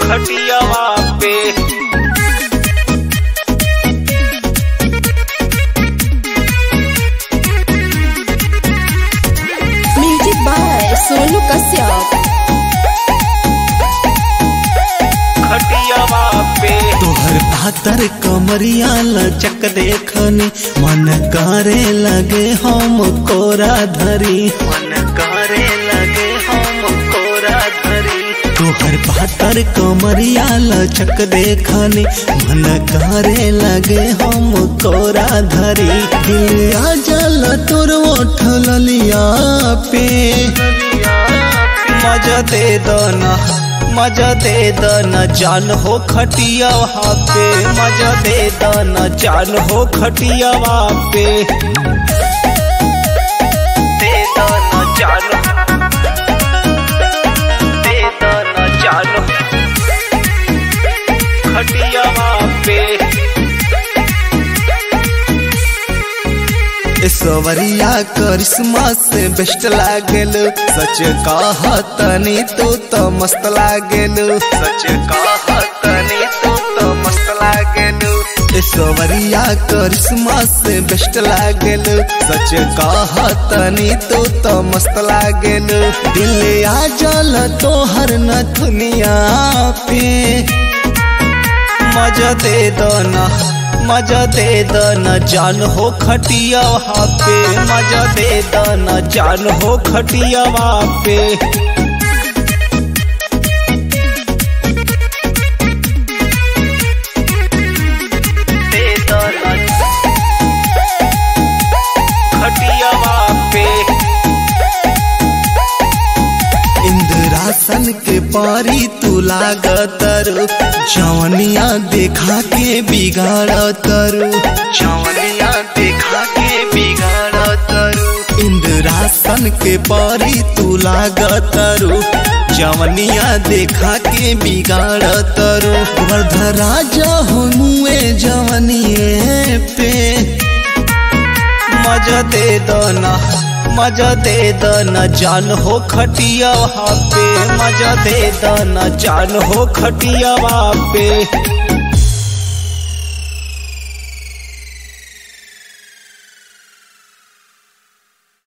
खटियावा पे music by Sonu Kashyap. खटियावा पे तोहर पातर कमरिया लचक देखनी मन करे लगे हम कोरा धरी, मन करे लगे हम कोरा धरी। तोहर पातर कमरिया लचक देखनी मन करे लगे हम कोरा धरी। दिल आ जल तोर उठल लिया पे मजा दे दो ना, मजा दे दो न जान हो खटियावा पे, मजा दे दो न जान हो खटियावा पे। दे दो न जान, दे दो न जान खटियावा पे। सवरिया करिश्मा से बेस्ट लागेल, सच कहतनी तू तो मस्त लागेल, सच कहतनी तू तो मस्त लागेल। सवरिया करिश्मा से बेस्ट लागेल, सच कहतनी तू तो मस्त लागेल। दिल आ जल तोहर नथुनिया पे मजा दे दो ना, मजा दे दो न जान हो खटियावा पे, मजा दे दो न जान हो खटियावा पे। दे दो न खटियावा पे। इंद्रासन के पारी तू लागतर, जवनिया देखा के बिगाड़तर, जवनिया देखा के बिगाड़तर। इंद्रासन के पारी तू लागतर, जवनिया देखा के बिगाड़तर। वर्धराजा हो मुए जवनिए पे मजा दे दो ना, मजा दे दो न जान हो खटियावा पे, मजा दे दो न जान हो खटियावा पे।